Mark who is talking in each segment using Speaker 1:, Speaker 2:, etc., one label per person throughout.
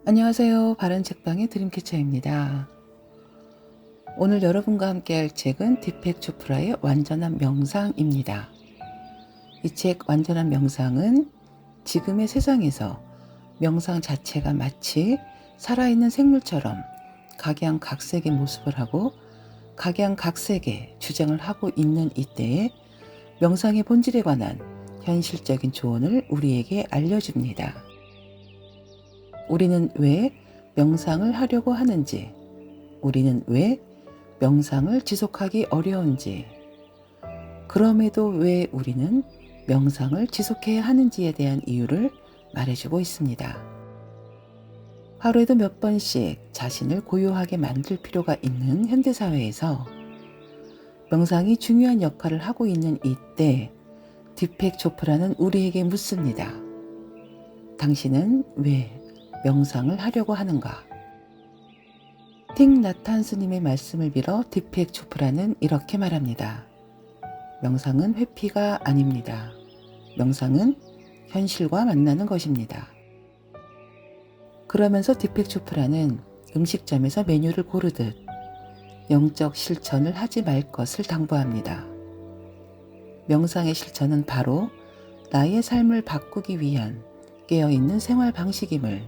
Speaker 1: 안녕하세요. 바른책방의 드림캐쳐입니다. 오늘 여러분과 함께 할 책은 디펙 초프라의 완전한 명상입니다. 이 책 완전한 명상은 지금의 세상에서 명상 자체가 마치 살아있는 생물처럼 각양각색의 모습을 하고 각양각색의 주장을 하고 있는 이때에 명상의 본질에 관한 현실적인 조언을 우리에게 알려줍니다. 우리는 왜 명상을 하려고 하는지, 우리는 왜 명상을 지속하기 어려운지, 그럼에도 왜 우리는 명상을 지속해야 하는지에 대한 이유를 말해주고 있습니다. 하루에도 몇 번씩 자신을 고요하게 만들 필요가 있는 현대사회에서 명상이 중요한 역할을 하고 있는 이때 디펙 초프라는 우리에게 묻습니다. 당신은 왜 명상을 하려고 하는가? 틱 나탄 스님의 말씀을 빌어 디펙 초프라는 이렇게 말합니다. 명상은 회피가 아닙니다. 명상은 현실과 만나는 것입니다. 그러면서 디펙 초프라는 음식점에서 메뉴를 고르듯 영적 실천을 하지 말 것을 당부합니다. 명상의 실천은 바로 나의 삶을 바꾸기 위한 깨어있는 생활 방식임을,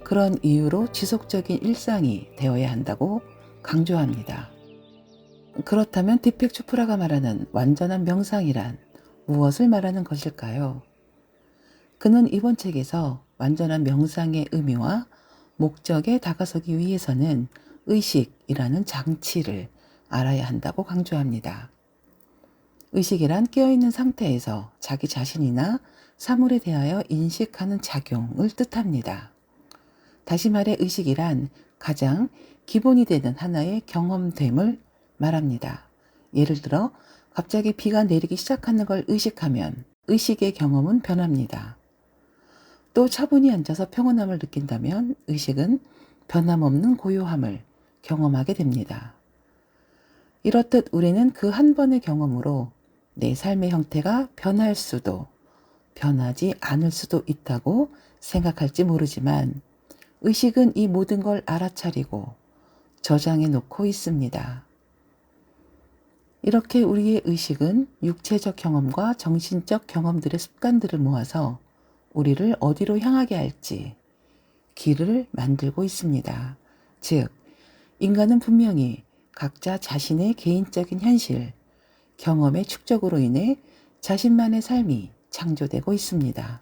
Speaker 1: 그런 이유로 지속적인 일상이 되어야 한다고 강조합니다. 그렇다면 디펙 초프라가 말하는 완전한 명상이란 무엇을 말하는 것일까요? 그는 이번 책에서 완전한 명상의 의미와 목적에 다가서기 위해서는 의식이라는 장치를 알아야 한다고 강조합니다. 의식이란 깨어있는 상태에서 자기 자신이나 사물에 대하여 인식하는 작용을 뜻합니다. 다시 말해 의식이란 가장 기본이 되는 하나의 경험됨을 말합니다. 예를 들어 갑자기 비가 내리기 시작하는 걸 의식하면 의식의 경험은 변합니다. 또 차분히 앉아서 평온함을 느낀다면 의식은 변함없는 고요함을 경험하게 됩니다. 이렇듯 우리는 그 한 번의 경험으로 내 삶의 형태가 변할 수도 변하지 않을 수도 있다고 생각할지 모르지만 의식은 이 모든 걸 알아차리고 저장해 놓고 있습니다. 이렇게 우리의 의식은 육체적 경험과 정신적 경험들의 습관들을 모아서 우리를 어디로 향하게 할지 길을 만들고 있습니다. 즉, 인간은 분명히 각자 자신의 개인적인 현실, 경험의 축적으로 인해 자신만의 삶이 창조되고 있습니다.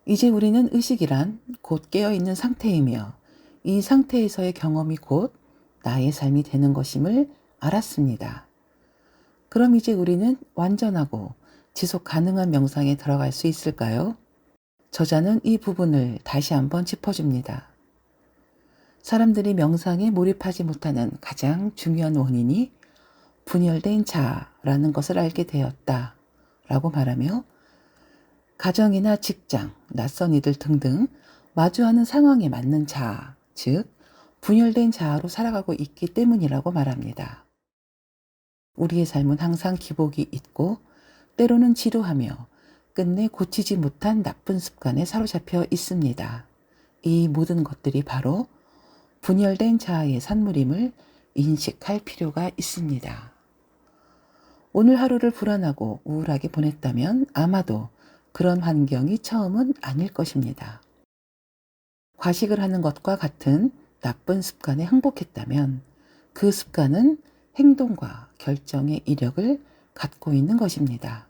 Speaker 1: 이제 우리는 의식이란 곧 깨어있는 상태이며 이 상태에서의 경험이 곧 나의 삶이 되는 것임을 알았습니다. 그럼 이제 우리는 완전하고 지속 가능한 명상에 들어갈 수 있을까요? 저자는 이 부분을 다시 한번 짚어줍니다. 사람들이 명상에 몰입하지 못하는 가장 중요한 원인이 분열된 자아라는 것을 알게 되었다 라고 말하며 가정이나 직장, 낯선 이들 등등 마주하는 상황에 맞는 자아, 즉 분열된 자아로 살아가고 있기 때문이라고 말합니다. 우리의 삶은 항상 기복이 있고 때로는 지루하며 끝내 고치지 못한 나쁜 습관에 사로잡혀 있습니다. 이 모든 것들이 바로 분열된 자아의 산물임을 인식할 필요가 있습니다. 오늘 하루를 불안하고 우울하게 보냈다면 아마도 그런 환경이 처음은 아닐 것입니다. 과식을 하는 것과 같은 나쁜 습관에 항복했다면 그 습관은 행동과 결정의 이력을 갖고 있는 것입니다.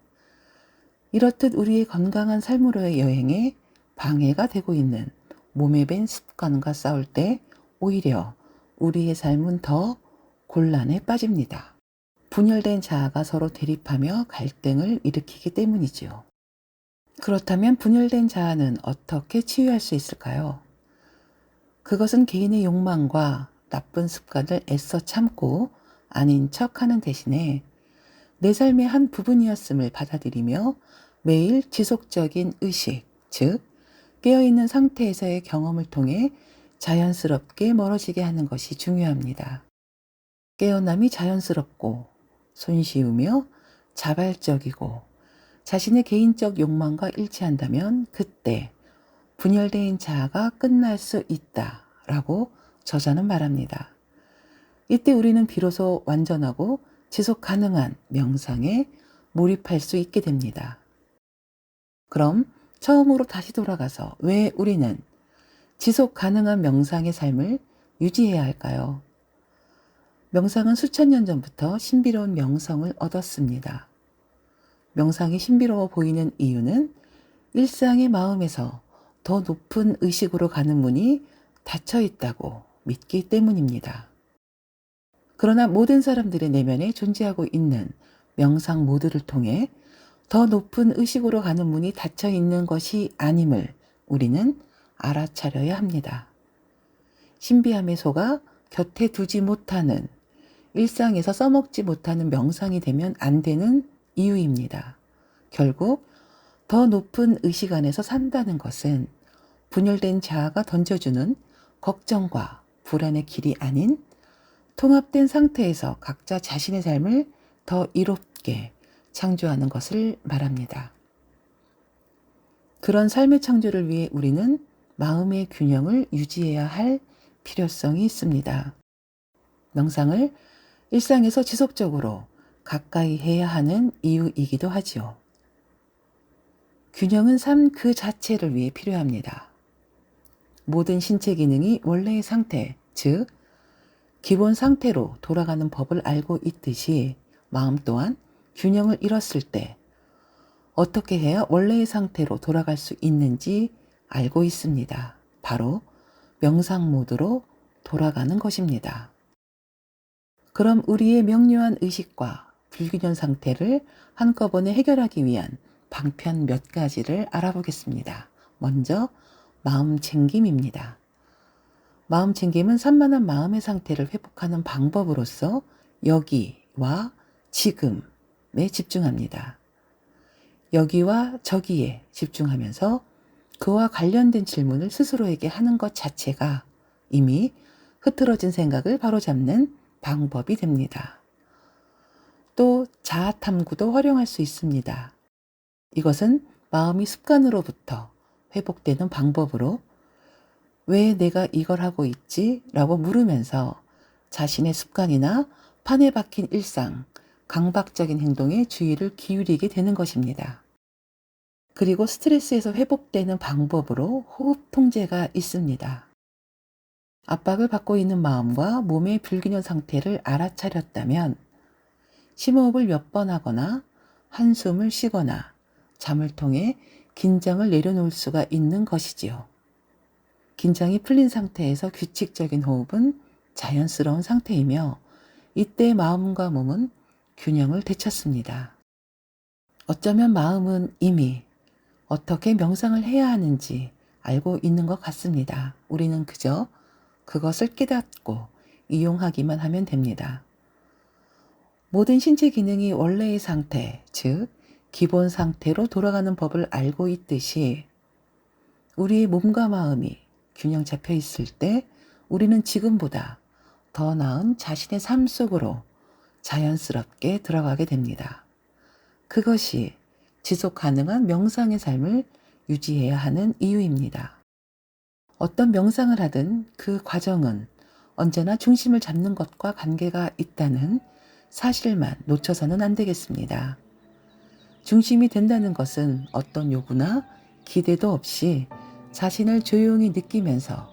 Speaker 1: 이렇듯 우리의 건강한 삶으로의 여행에 방해가 되고 있는 몸에 밴 습관과 싸울 때 오히려 우리의 삶은 더 곤란에 빠집니다. 분열된 자아가 서로 대립하며 갈등을 일으키기 때문이지요. 그렇다면 분열된 자아는 어떻게 치유할 수 있을까요? 그것은 개인의 욕망과 나쁜 습관을 애써 참고 아닌 척하는 대신에 내 삶의 한 부분이었음을 받아들이며 매일 지속적인 의식, 즉 깨어있는 상태에서의 경험을 통해 자연스럽게 멀어지게 하는 것이 중요합니다. 깨어남이 자연스럽고 손쉬우며 자발적이고 자신의 개인적 욕망과 일치한다면 그때 분열된 자아가 끝날 수 있다라고 저자는 말합니다. 이때 우리는 비로소 완전하고 지속 가능한 명상에 몰입할 수 있게 됩니다. 그럼 처음으로 다시 돌아가서 왜 우리는 지속 가능한 명상의 삶을 유지해야 할까요? 명상은 수천 년 전부터 신비로운 명성을 얻었습니다. 명상이 신비로워 보이는 이유는 일상의 마음에서 더 높은 의식으로 가는 문이 닫혀 있다고 믿기 때문입니다. 그러나 모든 사람들의 내면에 존재하고 있는 명상 모드를 통해 더 높은 의식으로 가는 문이 닫혀 있는 것이 아님을 우리는 알아차려야 합니다. 신비함에 속아 곁에 두지 못하는, 일상에서 써먹지 못하는 명상이 되면 안 되는 이유입니다. 결국 더 높은 의식 안에서 산다는 것은 분열된 자아가 던져주는 걱정과 불안의 길이 아닌 통합된 상태에서 각자 자신의 삶을 더 이롭게 창조하는 것을 말합니다. 그런 삶의 창조를 위해 우리는 마음의 균형을 유지해야 할 필요성이 있습니다. 명상을 일상에서 지속적으로 가까이 해야 하는 이유이기도 하지요. 균형은 삶 그 자체를 위해 필요합니다. 모든 신체 기능이 원래의 상태, 즉 기본 상태로 돌아가는 법을 알고 있듯이 마음 또한 균형을 잃었을 때 어떻게 해야 원래의 상태로 돌아갈 수 있는지 알고 있습니다. 바로 명상 모드로 돌아가는 것입니다. 그럼 우리의 명료한 의식과 불균형 상태를 한꺼번에 해결하기 위한 방편 몇 가지를 알아보겠습니다. 먼저 마음 챙김입니다. 마음 챙김은 산만한 마음의 상태를 회복하는 방법으로서 여기와 지금에 집중합니다. 여기와 저기에 집중하면서 그와 관련된 질문을 스스로에게 하는 것 자체가 이미 흐트러진 생각을 바로잡는 방법이 됩니다. 또 자아 탐구도 활용할 수 있습니다. 이것은 마음이 습관으로부터 회복되는 방법으로 왜 내가 이걸 하고 있지? 라고 물으면서 자신의 습관이나 판에 박힌 일상, 강박적인 행동에 주의를 기울이게 되는 것입니다. 그리고 스트레스에서 회복되는 방법으로 호흡 통제가 있습니다. 압박을 받고 있는 마음과 몸의 불균형 상태를 알아차렸다면 심호흡을 몇 번 하거나 한숨을 쉬거나 잠을 통해 긴장을 내려놓을 수가 있는 것이지요. 긴장이 풀린 상태에서 규칙적인 호흡은 자연스러운 상태이며 이때 마음과 몸은 균형을 되찾습니다. 어쩌면 마음은 이미 어떻게 명상을 해야 하는지 알고 있는 것 같습니다. 우리는 그저 그것을 깨닫고 이용하기만 하면 됩니다. 모든 신체 기능이 원래의 상태, 즉 기본 상태로 돌아가는 법을 알고 있듯이 우리의 몸과 마음이 균형 잡혀 있을 때 우리는 지금보다 더 나은 자신의 삶 속으로 자연스럽게 들어가게 됩니다. 그것이 지속 가능한 명상의 삶을 유지해야 하는 이유입니다. 어떤 명상을 하든 그 과정은 언제나 중심을 잡는 것과 관계가 있다는 사실만 놓쳐서는 안 되겠습니다. 중심이 된다는 것은 어떤 요구나 기대도 없이 자신을 조용히 느끼면서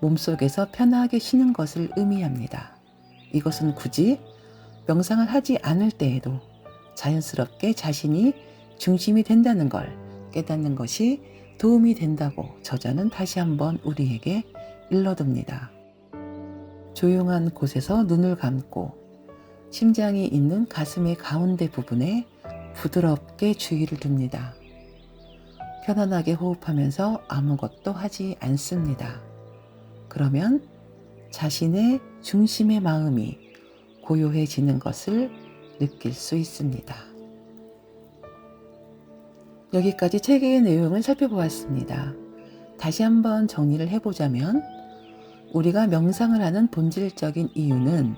Speaker 1: 몸속에서 편하게 쉬는 것을 의미합니다. 이것은 굳이 명상을 하지 않을 때에도 자연스럽게 자신이 중심이 된다는 걸 깨닫는 것이 도움이 된다고 저자는 다시 한번 우리에게 일러둡니다. 조용한 곳에서 눈을 감고 심장이 있는 가슴의 가운데 부분에 부드럽게 주의를 둡니다. 편안하게 호흡하면서 아무것도 하지 않습니다. 그러면 자신의 중심의 마음이 고요해지는 것을 느낄 수 있습니다. 여기까지 책의 내용을 살펴보았습니다. 다시 한번 정리를 해보자면 우리가 명상을 하는 본질적인 이유는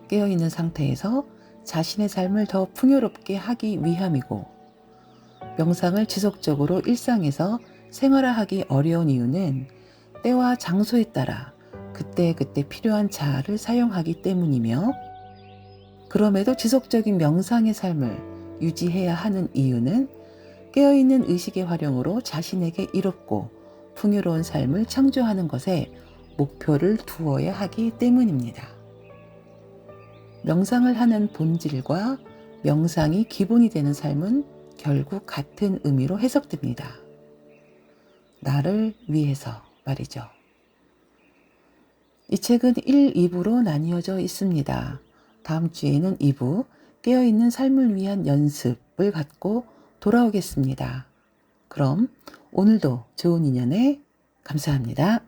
Speaker 1: 깨어있는 상태에서 자신의 삶을 더 풍요롭게 하기 위함이고 명상을 지속적으로 일상에서 생활화하기 어려운 이유는 때와 장소에 따라 그때그때 필요한 자아를 사용하기 때문이며, 그럼에도 지속적인 명상의 삶을 유지해야 하는 이유는 깨어있는 의식의 활용으로 자신에게 이롭고 풍요로운 삶을 창조하는 것에 목표를 두어야 하기 때문입니다. 명상을 하는 본질과 명상이 기본이 되는 삶은 결국 같은 의미로 해석됩니다. 나를 위해서 말이죠. 이 책은 1, 2부로 나뉘어져 있습니다. 다음 주에는 2부 깨어있는 삶을 위한 연습을 갖고 돌아오겠습니다. 그럼 오늘도 좋은 인연에 감사합니다.